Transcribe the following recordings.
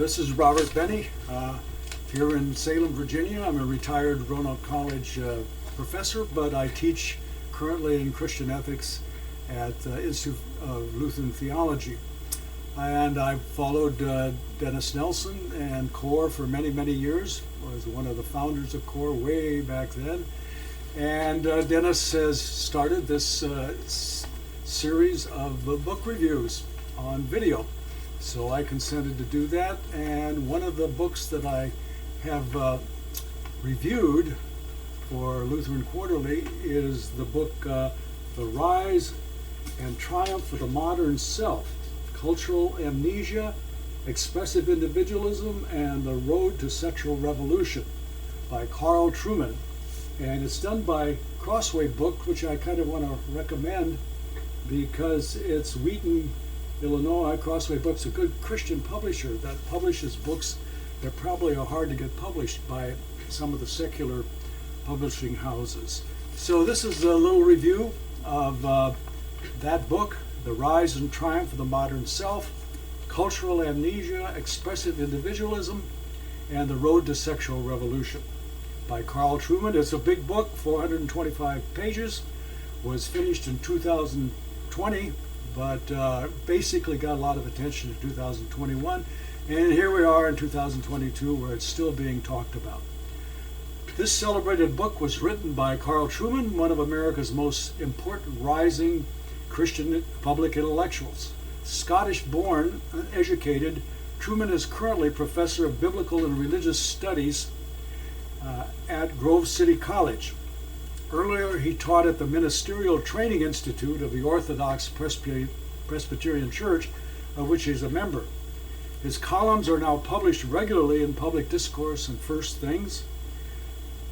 This is Robert Benne here in Salem, Virginia. I'm a retired Roanoke College professor, but I teach currently in Christian ethics at the Institute of Lutheran Theology. And I've followed Dennis Nelson and CORE for many, many years. Was one of the founders of CORE way back then. And Dennis has started this series of book reviews on video. So I consented to do that, and one of the books that I have reviewed for Lutheran Quarterly is the book The Rise and Triumph of the Modern Self, Cultural Amnesia, Expressive Individualism, and the Road to Sexual Revolution by Carl Trueman. And it's done by Crossway Book, which I kind of want to recommend because it's Wheaton, Illinois. Crossway Book's a good Christian publisher that publishes books that probably are hard to get published by some of the secular publishing houses. So this is a little review of that book, The Rise and Triumph of the Modern Self, Cultural Amnesia, Expressive Individualism, and the Road to Sexual Revolution by Carl Trueman. It's a big book, 425 pages, was finished in 2020, but basically got a lot of attention in 2021, and here we are in 2022 where it's still being talked about. This celebrated book was written by Carl Trueman, one of America's most important rising Christian public intellectuals. Scottish-born, uneducated, Trueman is currently professor of biblical and religious studies at Grove City College. Earlier, he taught at the Ministerial Training Institute of the Orthodox Presbyterian Church, of which he is a member. His columns are now published regularly in Public Discourse and First Things,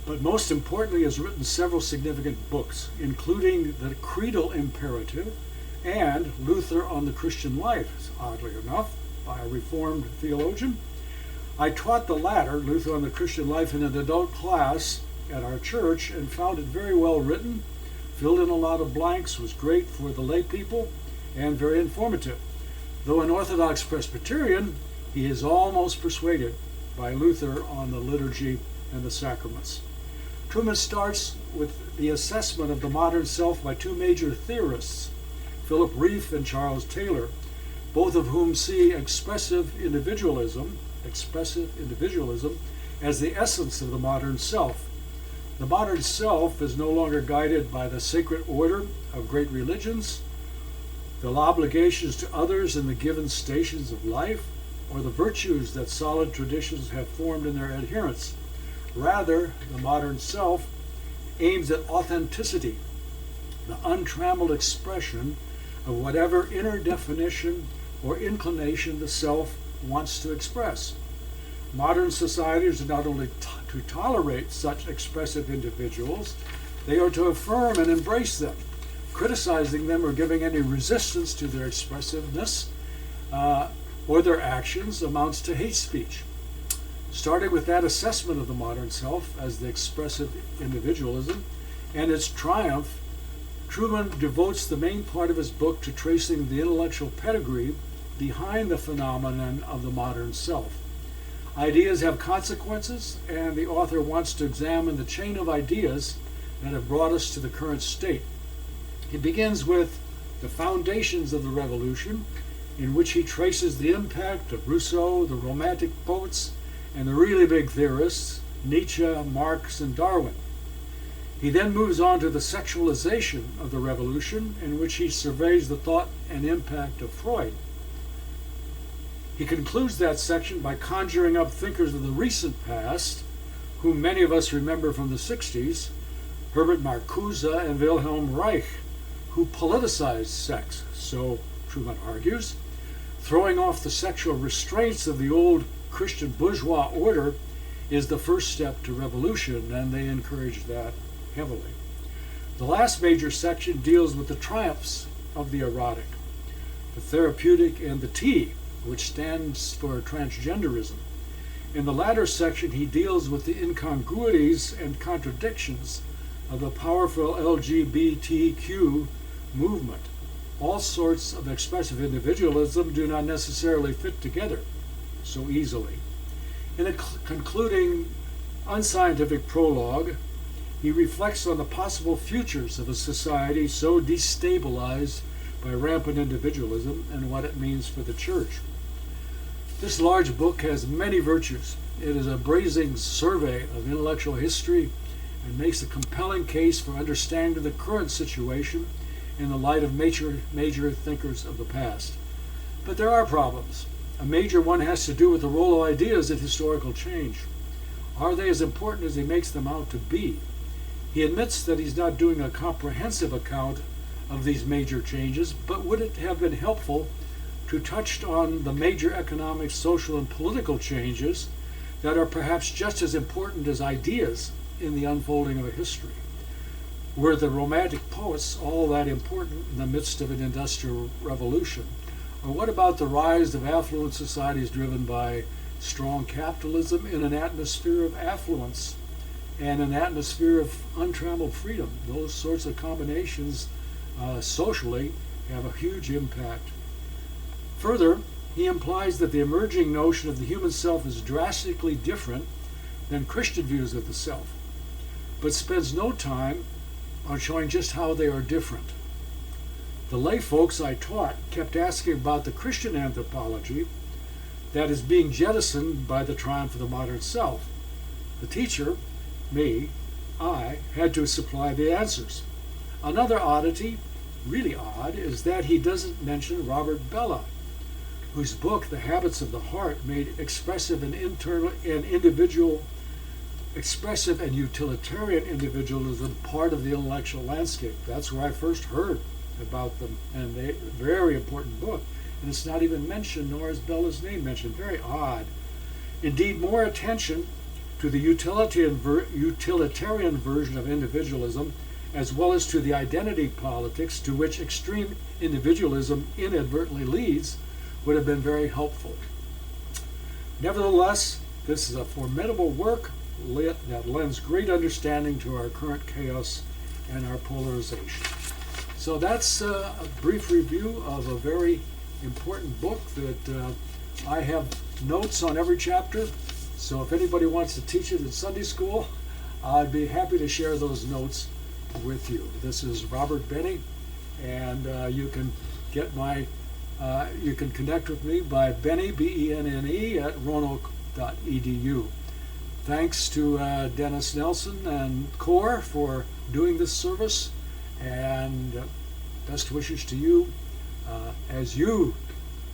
but most importantly, he has written several significant books, including The Creedal Imperative and Luther on the Christian Life, oddly enough, by a Reformed theologian. I taught the latter, Luther on the Christian Life, in an adult class at our church and found it very well written, filled in a lot of blanks, was great for the lay people, and very informative. Though an Orthodox Presbyterian, he is almost persuaded by Luther on the liturgy and the sacraments. Trueman starts with the assessment of the modern self by two major theorists, Philip Rieff and Charles Taylor, both of whom see expressive individualism as the essence of the modern self. The modern self is no longer guided by the sacred order of great religions, the obligations to others in the given stations of life, or the virtues that solid traditions have formed in their adherents. Rather, the modern self aims at authenticity, the untrampled expression of whatever inner definition or inclination the self wants to express. Modern societies are not only to tolerate such expressive individuals, they are to affirm and embrace them. Criticizing them or giving any resistance to their expressiveness or their actions amounts to hate speech. Starting with that assessment of the modern self as the expressive individualism and its triumph, Trueman devotes the main part of his book to tracing the intellectual pedigree behind the phenomenon of the modern self. Ideas have consequences, and the author wants to examine the chain of ideas that have brought us to the current state. He begins with the foundations of the revolution, in which he traces the impact of Rousseau, the Romantic poets, and the really big theorists, Nietzsche, Marx, and Darwin. He then moves on to the sexualization of the revolution, in which he surveys the thought and impact of Freud. He concludes that section by conjuring up thinkers of the recent past, whom many of us remember from the 60s, Herbert Marcuse and Wilhelm Reich, who politicized sex, so Trueman argues. Throwing off the sexual restraints of the old Christian bourgeois order is the first step to revolution, and they encourage that heavily. The last major section deals with the triumphs of the erotic, the therapeutic, and the T, which stands for transgenderism. In the latter section, he deals with the incongruities and contradictions of the powerful Lgbtq movement. All sorts of expressive individualism do not necessarily fit together. so easily. In a concluding unscientific prologue, he reflects on the possible futures of a society so destabilized by rampant individualism and what it means for the church. This large book has many virtues. It is a brazen survey of intellectual history and makes a compelling case for understanding the current situation in the light of major thinkers of the past. But there are problems. A major one has to do with the role of ideas in historical change. Are they as important as he makes them out to be? He admits that he's not doing a comprehensive account of these major changes, but would it have been helpful to touch on the major economic, social, and political changes that are perhaps just as important as ideas in the unfolding of a history? Were the Romantic poets all that important in the midst of an industrial revolution? Or what about the rise of affluent societies driven by strong capitalism in an atmosphere of affluence and an atmosphere of untrampled freedom? Those sorts of combinations socially have a huge impact. Further, he implies that the emerging notion of the human self is drastically different than Christian views of the self, but spends no time on showing just how they are different. The lay folks I taught kept asking about the Christian anthropology that is being jettisoned by the triumph of the modern self. The teacher, I, had to supply the answers. Another oddity, really odd, is that he doesn't mention Robert Benne, whose book, The Habits of the Heart, made expressive and utilitarian individualism part of the intellectual landscape. That's where I first heard about them, and they very important book. And it's not even mentioned, nor is Benne's name mentioned. Very odd. Indeed, more attention to the utilitarian version of individualism, as well as to the identity politics to which extreme individualism inadvertently leads, would have been very helpful. Nevertheless, this is a formidable work that lends great understanding to our current chaos and our polarization. So that's a brief review of a very important book that I have notes on every chapter. So if anybody wants to teach it in Sunday school, I'd be happy to share those notes with you. This is Robert Benne, and you can get you can connect with me by Benne, B-E-N-N-E, at roanoke.edu. Thanks to Dennis Nelson and CORE for doing this service, and best wishes to you as you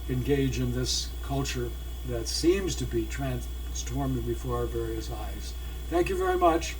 engage in this culture that seems to be transforming before our various eyes. Thank you very much.